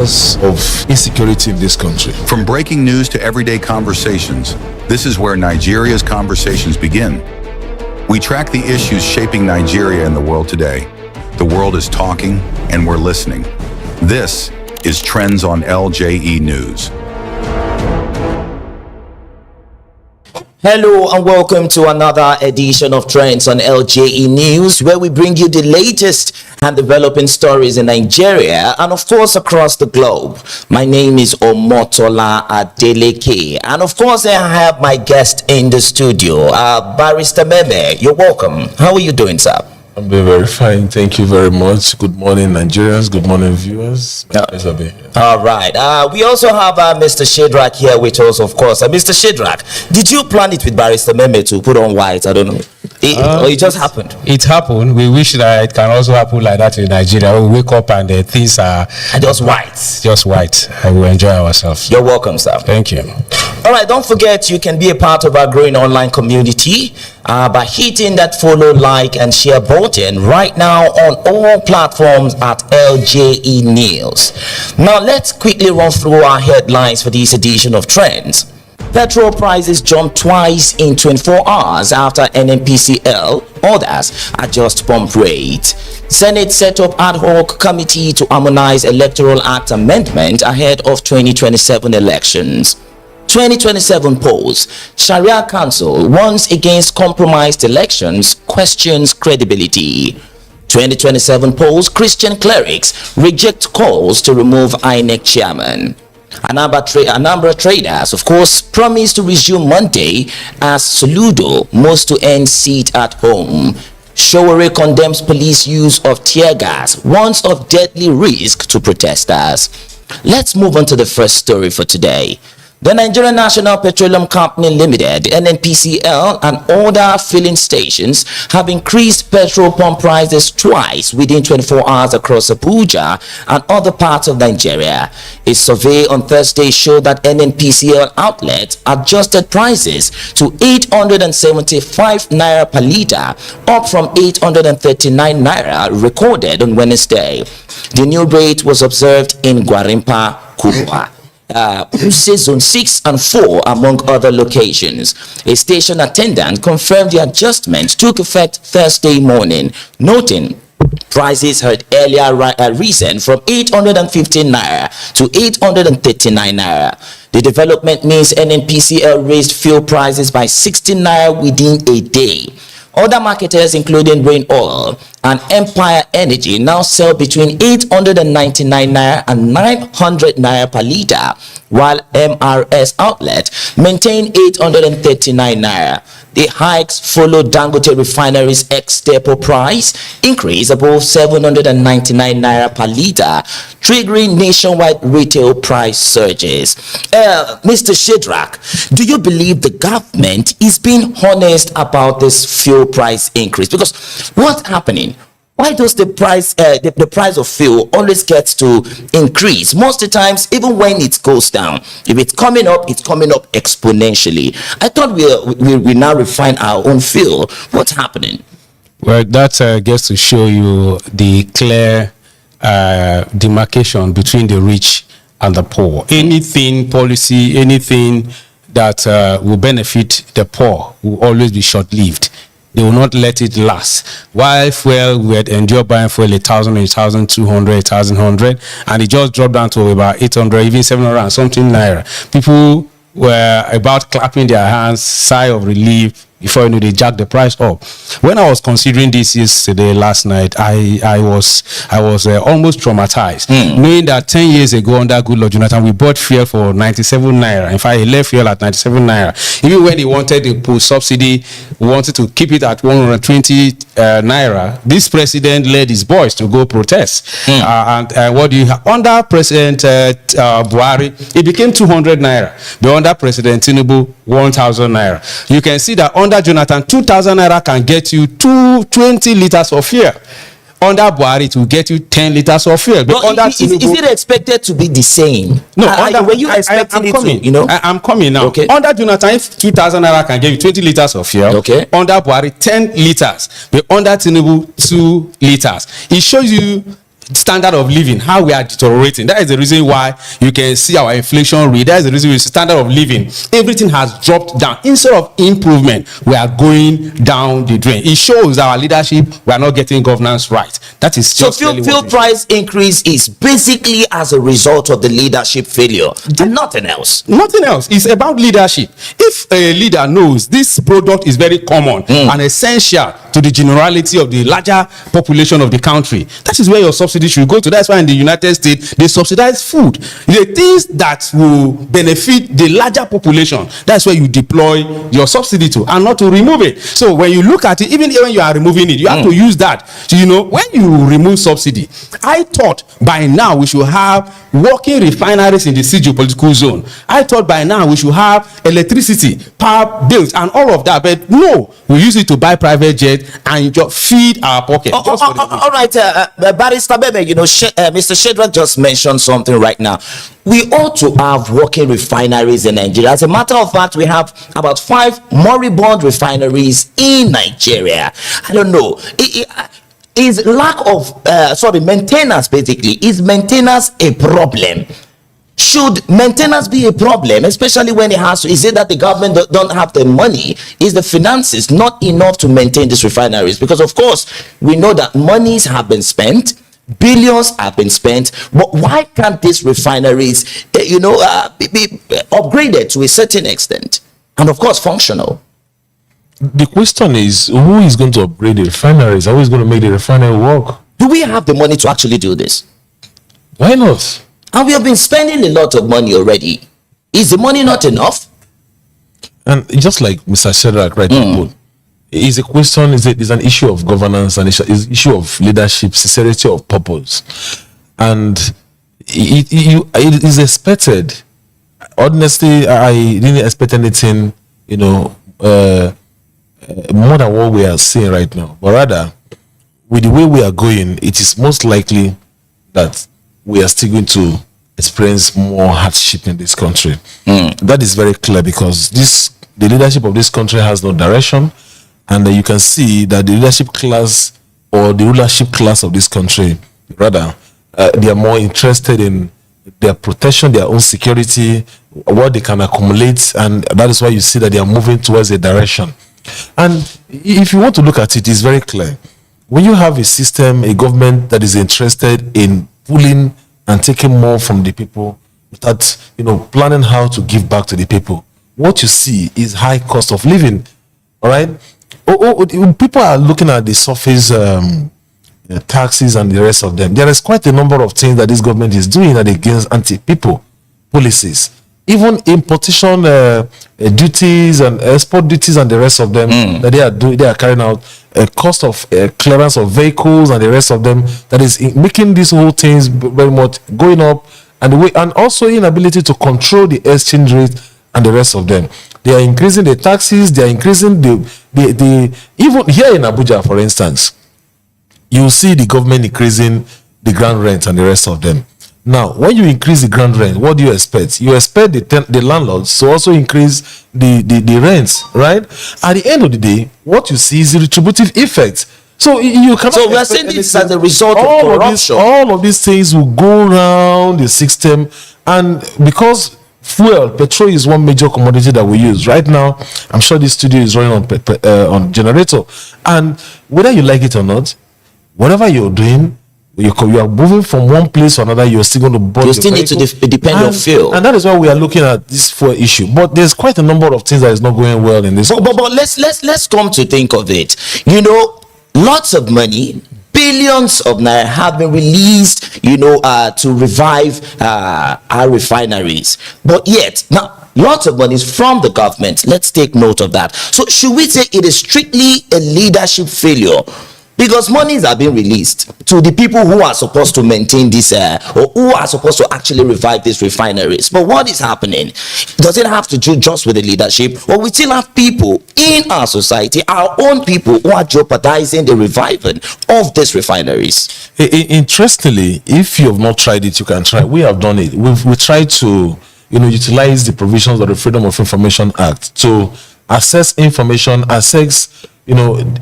of insecurity in this country. From breaking news to everyday conversations, this is where Nigeria's conversations begin. We track the issues shaping Nigeria and the world today. The world is talking, and we're listening. This is Trends on LJE News. Hello and welcome to another edition of Trends on LJE News, where we bring you the latest and developing stories in Nigeria and of course across the globe. My name is Omotola Adeleke, and of course I have my guest in the studio, Barrister Memeh. You're welcome. How are you doing, sir? I'm doing very fine. Thank you very much. Good morning, Nigerians. Good morning, viewers. Pleasure being here. All right. We also have Mr. Shedrach here with us, of course. Mr. Shedrach, did you plan it with Barrister Memeh to put on white? I don't know. Or it just happened? It happened. We wish that it can also happen like that in Nigeria. We wake up and things are just white. Just white. And we enjoy ourselves. You're welcome, sir. Thank you. All right. Don't forget, you can be a part of our growing online community by hitting that follow, like, and share button right now on all platforms at LJE News. Now, let's quickly run through our headlines for this edition of Trends. Petrol prices jumped twice in 24 hours after NNPCL orders adjust pump rate. Senate set up ad hoc committee to harmonize Electoral Act amendment ahead of 2027 elections. 2027 polls. Shari'ah Council warns against compromised elections, questions credibility. 2027 polls. Christian clerics reject calls to remove INEC chairman. Anambra traders, of course, promise to resume Monday as Soludo moves to end seat at home. Sowore condemns police use of tear gas, warns of deadly risk to protesters. Let's move on to the first story for today. The Nigerian National Petroleum Company Limited, NNPCL, and other filling stations have increased petrol pump prices twice within 24 hours across Abuja and other parts of Nigeria. A survey on Thursday showed that NNPCL outlets adjusted prices to 875 naira per litre, up from 839 naira recorded on Wednesday. The new rate was observed in Gwarimpa, Kubwa, Zone 6 and 4, among other locations. A station attendant confirmed the adjustment took effect Thursday morning, noting prices had earlier risen from 815 naira to 839 naira. The development means NNPCL raised fuel prices by 16 naira within a day. Other marketers, including Rain Oil and Empire Energy, now sell between 899 naira and 900 naira per litre, while MRS outlet maintain 839 naira. The hikes followed Dangote Refinery's ex-depot price increase above 799 naira per litre, triggering nationwide retail price surges. Mr. Shedrach, do you believe the government is being honest about this fuel price increase? Because what's happening? Why does the price of fuel always gets to increase? Most of the times, even when it goes down, if it's coming up exponentially. I thought we now refine our own fuel. What's happening? Well, that gets to show you the clear demarcation between the rich and the poor. Anything policy, anything that will benefit the poor will always be short-lived. They will not let it last. While fuel, we had endured buying fuel 1,000, 1,200, 1,100, and it just dropped down to about 800, even 700 and something naira. People were about clapping their hands, sigh of relief. Before you know, they jacked the price up. When I was considering this yesterday, last night, I was almost traumatized, knowing that 10 years ago under Goodluck Jonathan, we bought fuel for 97 naira. In fact, he left fuel at 97 naira. Even when he wanted to put subsidy, we wanted to keep it at 120 naira. This president led his boys to go protest. And what do you have? Under President Buhari, it became 200 naira. But under President Tinubu, 1,000 naira. You can see that under Jonathan, 2,000 naira can get you 20 liters of fuel. Under Buhari, it will get you 10 liters of fuel. But under Tinubu, is it expected to be the same? No, were you expecting it to? You know, I'm coming now. Okay. Under Jonathan, if 2,000 naira can give you 20 liters of fuel. Okay. Under Buhari, 10 liters. But under Tinubu, 2 liters. It shows you standard of living, how we are deteriorating. That is the reason why you can see our inflation rate. That is the reason we see standard of living. Everything has dropped down. Instead of improvement, we are going down the drain. It shows our leadership, we are not getting governance right. That is just so fuel price increase is basically as a result of the leadership failure and nothing else. Nothing else. It's about leadership. If a leader knows this product is very common and essential to the generality of the larger population of the country, that is where your subsidy should go to. That's why in the United States they subsidize food. The things that will benefit the larger population, that's where you deploy your subsidy to, and not to remove it. So when you look at it, even when you are removing it, you have to use that. So, you know, when you remove subsidy, I thought by now we should have working refineries in the geopolitical zone. I thought by now we should have electricity, power bills, and all of that. But no, we use it to buy private jet and just feed our pocket. All right, Barrister Memeh, you know, Mr. Shedrach just mentioned something right now. We ought to have working refineries in Nigeria. As a matter of fact, we have about 5 moribund refineries in Nigeria. I don't know. Is lack of maintenance, basically, is maintenance a problem? Should maintenance be a problem, especially when it has to? Is it that the government don't have the money? Is the finances not enough to maintain these refineries? Because of course we know that monies have been spent, billions have been spent, but why can't these refineries be upgraded to a certain extent and of course functional? The question is, who is going to upgrade the refineries? Who is going to make the refinery work? Do we have the money to actually do this? Why not? And we have been spending a lot of money already. Is the money not enough? And just like Mr. Shedrach rightly put, is a question, is an issue of governance, and it's an issue of leadership, sincerity of purpose. And it is expected. Honestly, I didn't expect anything, more than what we are seeing right now. But rather, with the way we are going, it is most likely that we are still going to experience more hardship in this country. That is very clear, because the leadership of this country has no direction, and you can see that the leadership class, or the rulership class of this country, rather, they are more interested in their protection, their own security, what they can accumulate, and that is why you see that they are moving towards a direction. And if you want to look at it, it's very clear. When you have a system, a government that is interested in pulling and taking more from the people without, planning how to give back to the people, what you see is high cost of living. All right. People are looking at the surface taxes and the rest of them. There is quite a number of things that this government is doing against anti-people policies. Even importation duties and export duties and the rest of them that they are carrying out, cost of clearance of vehicles and the rest of them, that is making these whole things very much going up, and also inability to control the exchange rate and the rest of them. They are increasing the taxes. They are increasing the even here in Abuja, for instance, you see the government increasing the ground rent and the rest of them. Now, when you increase the ground rent, what do you expect? You expect the landlords to also increase the rents, right? At the end of the day, what you see is the retributive effect. So you cannot. So we are saying this as a result of corruption. All of these things will go around the system, and because petrol is one major commodity that we use right now. I'm sure this studio is running on generator, and whether you like it or not, whatever you're doing, you are moving from one place to another, you're still going to burn. You still need to depend on fuel, and that is why we are looking at this fuel issue. But there's quite a number of things that is not going well in this. But let's come to think of it. Lots of money, billions of naira have been released, to revive our refineries. But yet now, lots of money is from the government. Let's take note of that. So should we say it is strictly a leadership failure? Because monies are being released to the people who are supposed to maintain this, or who are supposed to actually revive these refineries. But what is happening? Does it have to do just with the leadership, or we still have people in our society, our own people, who are jeopardizing the reviving of these refineries? Interestingly, if you have not tried it, you can try. We have done it. We tried to, utilize the provisions of the Freedom of Information Act to access information,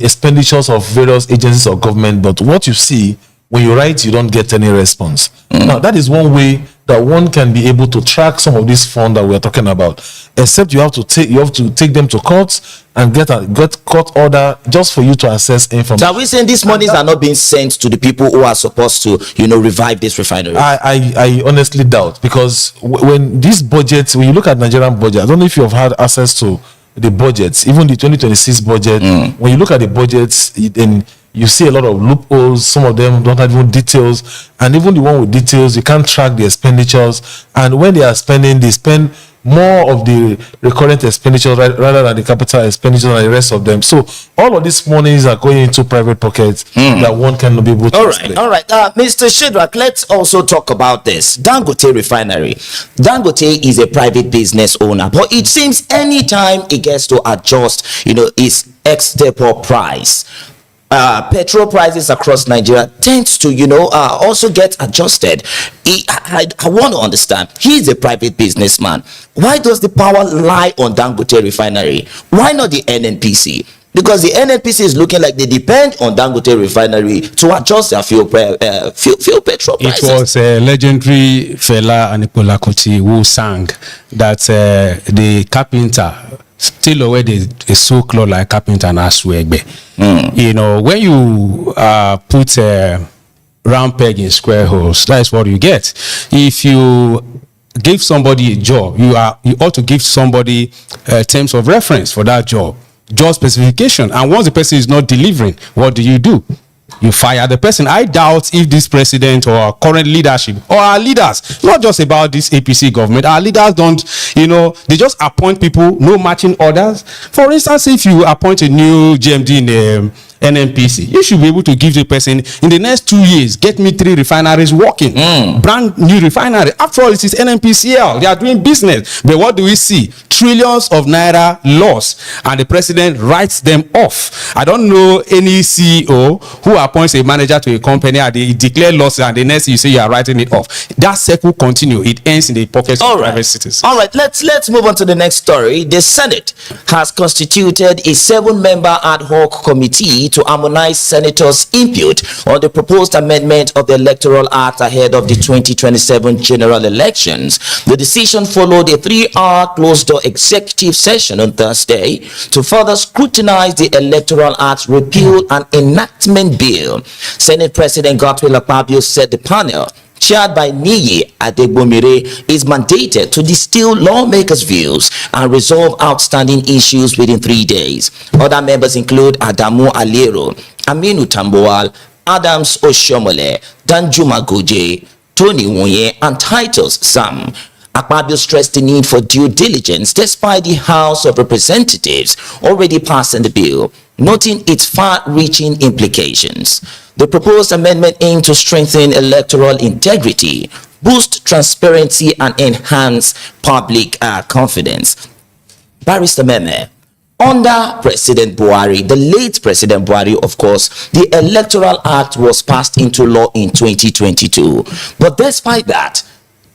expenditures of various agencies of government. But what you see when you write, you don't get any response. Now, that is one way that one can be able to track some of these funds that we're talking about. Except you have to take them to court and get court order just for you to access information. So are we saying these monies are not being sent to the people who are supposed to, revive this refinery? I honestly doubt, because when these budgets, when you look at Nigerian budget, I don't know if you have had access to the budgets, even the 2026 budget. When you look at the budgets, then you see a lot of loopholes. Some of them don't have even details, and even the one with details, you can't track the expenditures. And when they are spending, they spend more of the recurrent expenditures rather than the capital expenditures and the rest of them. So all of these monies are going into private pockets that one cannot be able to explain. All right. Mr. Shedrach, let's also talk about this. Dangote Refinery. Dangote is a private business owner, but it seems anytime it gets to adjust, its ex-depot price, petrol prices across Nigeria tends to, also get adjusted. I want to understand. He's a private businessman. Why does the power lie on Dangote Refinery? Why not the NNPC? Because the NNPC is looking like they depend on Dangote Refinery to adjust their fuel petrol prices. It was a legendary Fela Aníkúlápó Kuti who sang that the carpenter still away the so-called like carpenter and Asuegbe. When you put a round peg in square holes, that is what you get. If you give somebody a job, you ought to give somebody terms of reference for that job specification. And once the person is not delivering, what do? You fire the person. I doubt if this president or our current leadership or our leaders, not just about this APC government, our leaders don't, they just appoint people, no matching orders. For instance, if you appoint a new GMD in the NNPC, you should be able to give the person, in the next 2 years, get me 3 refineries working. Brand new refinery. After all, it is NNPCL. They are doing business. But what do we see? Trillions of naira loss, and the president writes them off. I don't know any CEO who appoints a manager to a company and they declare losses, and the next you say you are writing it off. That cycle continue. It ends in the pockets of private citizens. All right, let's move on to the next story. The Senate has constituted a 7-member ad hoc committee to harmonize senators' input on the proposed amendment of the Electoral Act ahead of the 2027 general elections. The decision followed a 3-hour closed-door executive session on Thursday to further scrutinize the Electoral Act repeal and enactment bill. Senate President Godswill Akpabio said the panel, chaired by Niyi Adegbomire, is mandated to distill lawmakers' views and resolve outstanding issues within 3 days. Other members include Adamu Alero, Aminu Tambuwal, Adams Oshiomhole, Danjuma Goje, Tony Wonye, and Titus Sam. Akpabio stressed the need for due diligence despite the House of Representatives already passing the bill, noting its far-reaching implications. The proposed amendment aims to strengthen electoral integrity, boost transparency, and enhance public confidence. Barrister Memeh, under President Buhari, the late President Buhari, of course, the Electoral Act was passed into law in 2022. But despite that,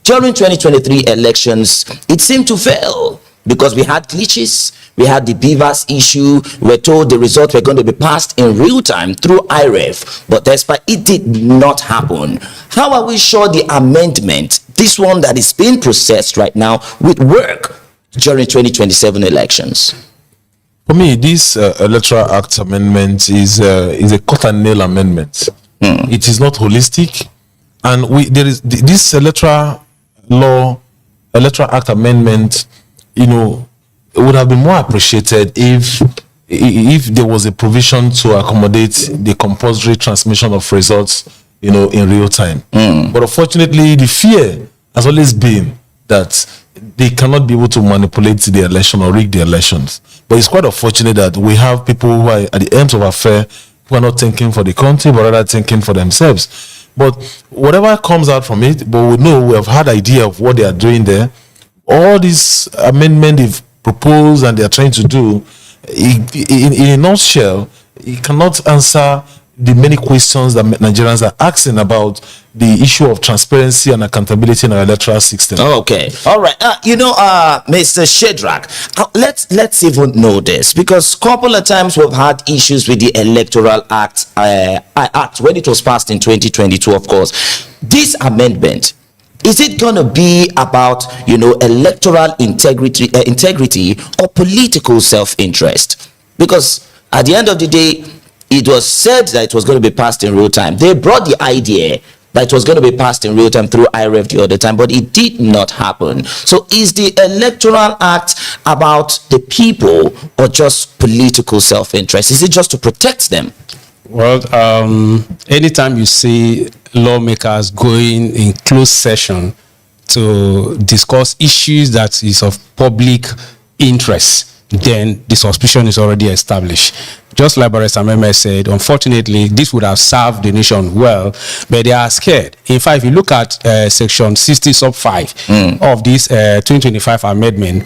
during 2023 elections, it seemed to fail because we had glitches. We had the Beavers issue. We were told the results were going to be passed in real time through IREF, but despite it did not happen. How are we sure the amendment, this one that is being processed right now, would work during 2027 elections? For me, this Electoral Act amendment is a cut and nail amendment. It is not holistic, and there is this Electoral Act amendment. It would have been more appreciated if there was a provision to accommodate the compulsory transmission of results, in real time. But unfortunately, the fear has always been that they cannot be able to manipulate the election or rig the elections. But it's quite unfortunate that we have people who are at the ends of affair who are not thinking for the country, but rather thinking for themselves. But whatever comes out from it, but we know, we have had idea of what they are doing there. All this amendment they've proposed and they are trying to do, in a nutshell, it cannot answer the many questions that Nigerians are asking about the issue of transparency and accountability in our electoral system. Okay, all right. Mr. Shedrach, let's even know this, because a couple of times we've had issues with the Electoral Act when it was passed in 2022. Of course, this amendment, is it going to be about electoral integrity or political self-interest? Because at the end of the day, it was said that it was going to be passed in real time. They brought the idea that it was going to be passed in real time through IREF the other time, but it did not happen. So is the Electoral Act about the people or just political self-interest? Is it just to protect them? Well, anytime you see lawmakers going in closed session to discuss issues that is of public interest, then the suspicion is already established. Just like Bar Memeh said, unfortunately, this would have served the nation well, but they are scared. In fact, if you look at section 60 sub 5 of this 2025 Amendment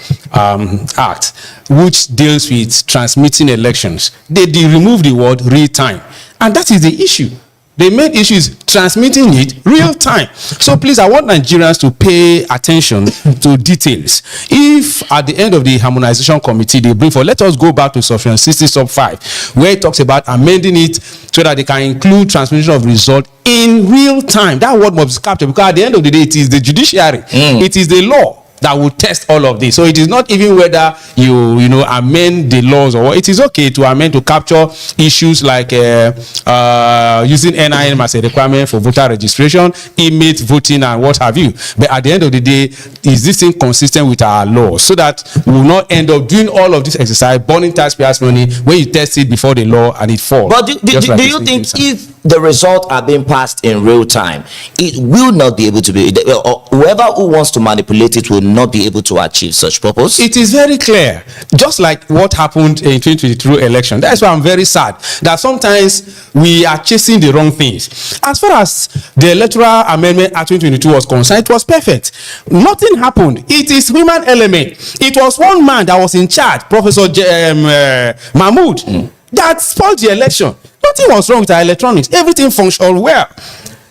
Act, which deals with transmitting elections, they remove the word real time. And that is the issue. The main issue is transmitting it real time. So please, I want Nigerians to pay attention to details. If at the end of the harmonization committee they bring for, let us go back to section 60 sub 5, where it talks about amending it so that they can include transmission of result in real time. That word must be captured, because at the end of the day, it is the judiciary, it is the law that will test all of this. So it is not even whether you amend the laws or what. It is okay to amend to capture issues like using NIN as a requirement for voter registration, inmate voting, and what have you. But at the end of the day, is this thing consistent with our laws, so that we will not end up doing all of this exercise, burning taxpayers' money when you test it before the law and it falls? But do you think if the results are being passed in real time, it will not be able to be, or whoever who wants to manipulate it will not be able to achieve such purpose? It is very clear, just like what happened in 2022 election. That's why I'm very sad that sometimes we are chasing the wrong things. As far as the Electoral Amendment Act 2022 was concerned, it was perfect. Nothing happened. It is human element. It was one man that was in charge, Professor Mahmood, that spoiled the election. Nothing was wrong with our electronics. Everything functioned well.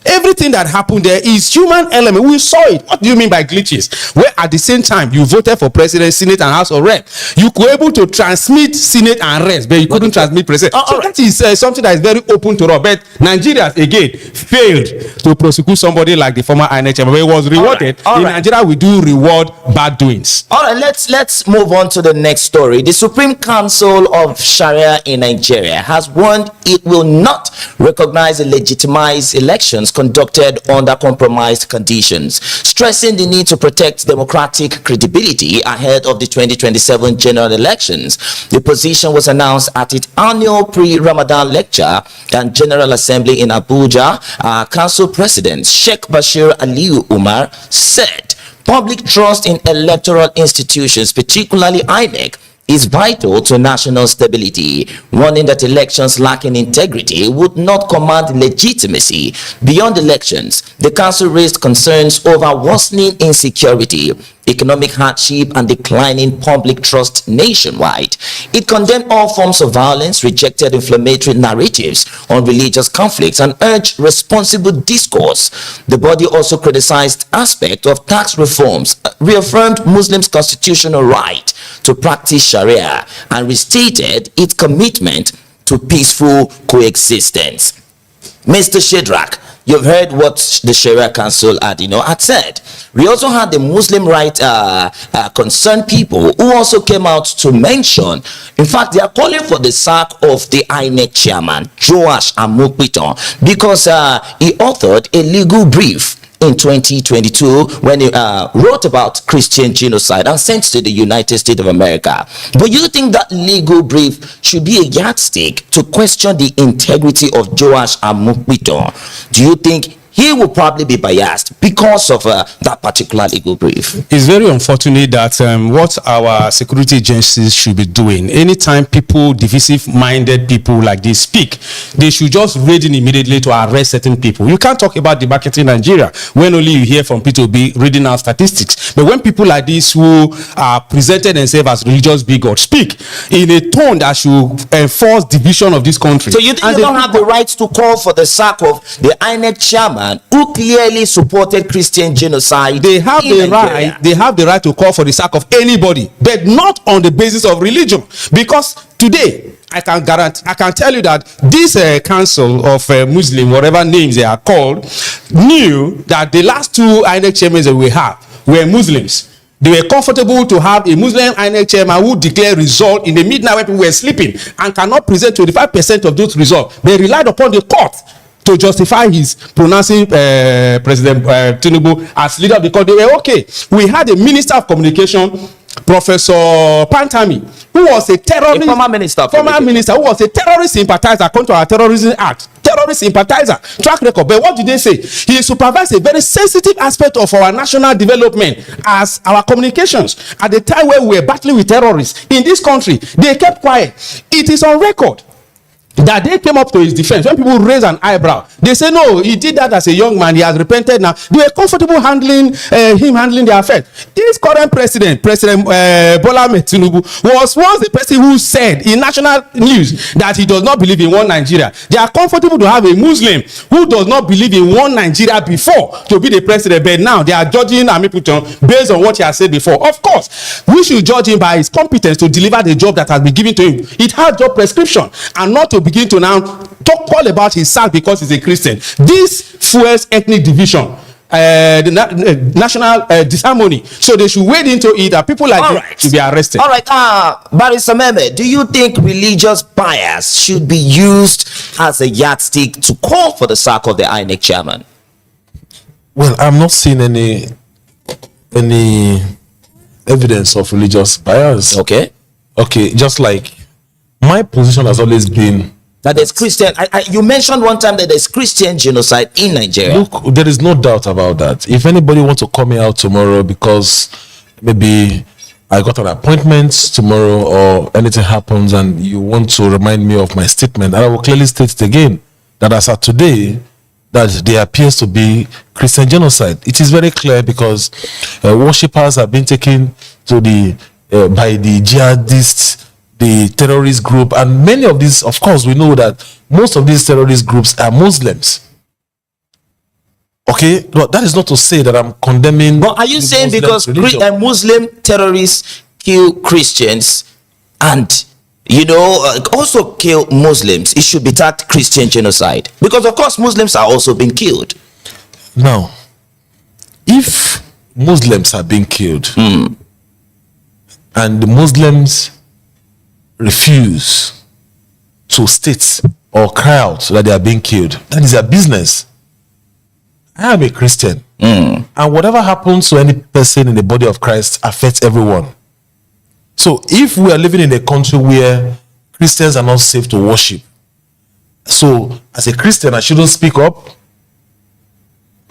Everything that happened there is human element. We saw it. What do you mean by glitches? Where at the same time you voted for president, senate, and house of rep, you were able to transmit senate and rest, but you couldn't transmit president. So that is something that is very open to all. But Nigerians again failed to prosecute somebody like the former INEC chairman, but it was rewarded. In Nigeria, we do reward bad doings. All right, let's move on to the next story. The Supreme Council of Sharia in Nigeria has warned it will not recognize and legitimize elections conducted under compromised conditions, stressing the need to protect democratic credibility ahead of the 2027 general elections. The position was announced at its annual pre-Ramadan lecture and General Assembly in Abuja. Council President Sheikh Bashir Aliyu Umar said public trust in electoral institutions, particularly INEC, is vital to national stability, warning that elections lacking integrity would not command legitimacy. Beyond elections, the council raised concerns over worsening insecurity, economic hardship, and declining public trust nationwide. It condemned all forms of violence, rejected inflammatory narratives on religious conflicts, and urged responsible discourse. The body also criticized aspects of tax reforms, reaffirmed Muslims' constitutional right to practice Sharia, and restated its commitment to peaceful coexistence. Mr. Shedrach, you've heard what the Shari'ah Council had said. We also had the Muslim right concerned people who also came out to mention, in fact, they are calling for the sack of the INEC chairman, Joash Amokpiton, because he authored a legal brief in 2022 when he wrote about Christian genocide and sent to the United States of America. But you think that legal brief should be a yardstick to question the integrity of Joash Amokpiton? Do you think he will probably be biased because of that particular legal brief. It's very unfortunate that what our security agencies should be doing, anytime people, divisive-minded people like this speak, they should just raid in immediately to arrest certain people. You can't talk about demarketing Nigeria when only you hear from people reading out statistics. But when people like this who are presented themselves as religious bigots speak in a tone that should enforce division of this country. So you think they don't have the right to call for the sack of the INEC chairman who clearly supported Christian genocide? They have the right. They have the right to call for the sack of anybody, but not on the basis of religion. Because today, I can tell you that this council of Muslim, whatever names they are called, knew that the last two INEC chairmen that we have were Muslims. They were comfortable to have a Muslim INEC chairman who declared result in the midnight when people were sleeping and cannot present 25% of those results. They relied upon the court to justify his pronouncing President Tinubu as leader because they were okay. We had a minister of communication, Professor Pantami, who was a terrorist, former minister who was a terrorist sympathizer according to our Terrorism Act. Terrorist sympathizer, track record. But what did they say? He supervised a very sensitive aspect of our national development as our communications. At the time where we were battling with terrorists in this country, they kept quiet. It is on record that they came up to his defense. When people raise an eyebrow, they say, no, he did that as a young man. He has repented now. They were comfortable handling him handling the affair. This current President Bola Tinubu, was once the person who said in national news that he does not believe in one Nigeria. They are comfortable to have a Muslim who does not believe in one Nigeria before to be the president. But now they are judging Amiputon based on what he has said before. Of course, we should judge him by his competence to deliver the job that has been given to him. It has job prescription, and not to begin to now talk all about his son because he's a Christian. This fuels ethnic division, the national disharmony. So they should wade into it that people like this should be arrested. All right, Barrister Memeh, do you think religious bias should be used as a yardstick to call for the sack of the INEC chairman? Well, I'm not seeing any evidence of religious bias. Okay, just like my position has always been that there's Christian. You mentioned one time that there's Christian genocide in Nigeria. Look, there is no doubt about that. If anybody wants to call me out tomorrow because maybe I got an appointment tomorrow or anything happens and you want to remind me of my statement, I will clearly state it again that as of today, that there appears to be Christian genocide. It is very clear because worshippers have been taken to by the jihadists, the terrorist group, and many of these, of course, we know that most of these terrorist groups are Muslims. Okay, but that is not to say that I'm condemning. But are you saying because Muslim terrorists kill Christians and also kill Muslims, it should be tagged Christian genocide? Because of course Muslims are also being killed. Now, if Muslims are being killed and the Muslims refuse to state or cry out that they are being killed, that is their business. I am a Christian, and whatever happens to any person in the body of Christ affects everyone. So if we are living in a country where Christians are not safe to worship, so as a Christian I shouldn't speak up,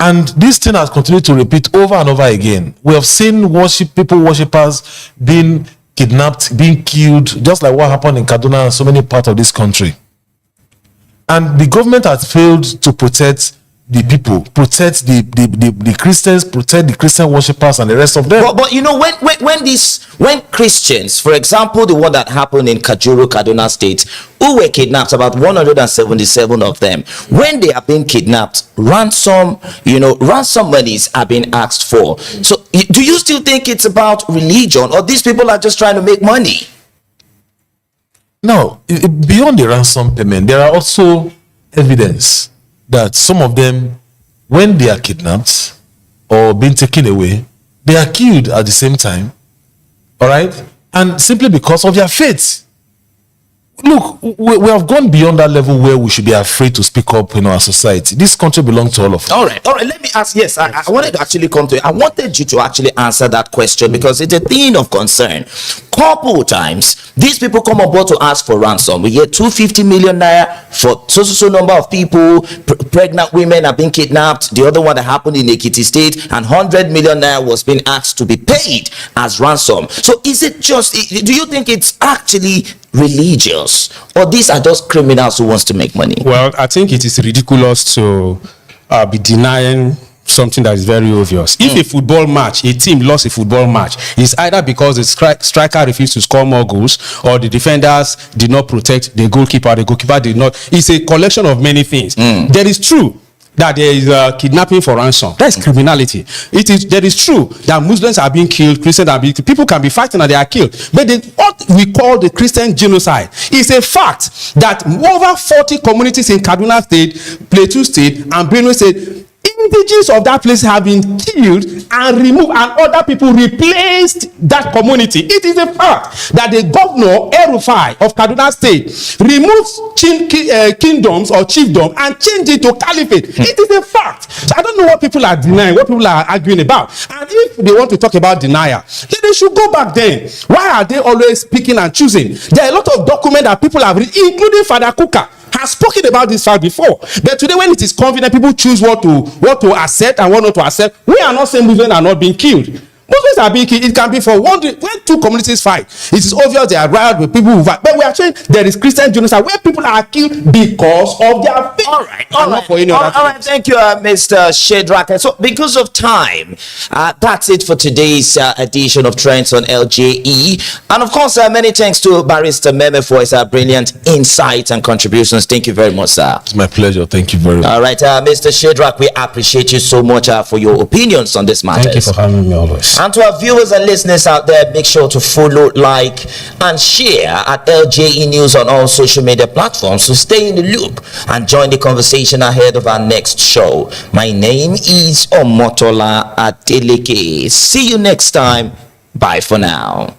and this thing has continued to repeat over and over again. We have seen worshippers being kidnapped, being killed, just like what happened in Kaduna and so many parts of this country. And the government has failed to protect the people, protect the Christians, protect the Christian worshippers and the rest of them. But when Christians, for example, the one that happened in Kajuru, Kaduna State, who were kidnapped, about 177 of them, when they are being kidnapped, ransom monies are being asked for. So do you still think it's about religion, or these people are just trying to make money? No, beyond the ransom payment, there are also evidence that some of them, when they are kidnapped or being taken away, they are killed at the same time. All right? And simply because of their faith. Look, we have gone beyond that level where we should be afraid to speak up in our society. This country belongs to all of us. All right. Let me ask. Yes, I wanted to actually come to it. I wanted you to actually answer that question because it's a thing of concern. couple times, these people come on board to ask for ransom. We get 250 million naira for so number of people. Pregnant women are being kidnapped. The other one that happened in Ekiti State, and 100 million naira was being asked to be paid as ransom. So is it just, do you think it's actually religious, or these are just criminals who wants to make money? Well, I think it is ridiculous to be denying something that is very obvious. If a football match, a team lost a football match, it's either because the striker refused to score more goals, or the defenders did not protect the goalkeeper did not. It's a collection of many things. There is true that there is kidnapping for ransom. That is criminality. There is true that Muslims are being killed, Christians are being killed. People can be fighting and they are killed. But what we call the Christian genocide is a fact that over 40 communities in Kaduna State, Plateau State, and Benue State, indigenous of that place have been killed and removed, and other people replaced that community. It is a fact that the governor El-Rufai of Kaduna State removed kingdoms or chiefdom and changed it to caliphate. It is a fact. So I don't know what people are denying, what people are arguing about. And if they want to talk about denial, then they should go back then. Why are they always picking and choosing? There are a lot of documents that people have read, including Father Kuka has spoken about this fact before. But today, when it is convenient, people choose what to accept and what not to accept. We are not saying Muslims are not being killed. Muslims are being killed. It can be for one day. When two communities fight, it is obvious they are riot with people who fight. But we are saying there is Christian genocide where people are killed because of their faith. All right. Thank you, Mr. Shedrach. So, because of time, that's it for today's edition of Trends on LJE. And of course, many thanks to Barrister Memeh for his brilliant insights and contributions. Thank you very much, sir. It's my pleasure. Thank you very much. All right, Mr. Shedrach, we appreciate you so much for your opinions on this matter. Thank you for having me always. And to our viewers and listeners out there, make sure to follow, like, and share at LJE News on all social media platforms to stay in the loop and join the conversation ahead of our next show. My name is Omotola Adeleke. See you next time. Bye for now.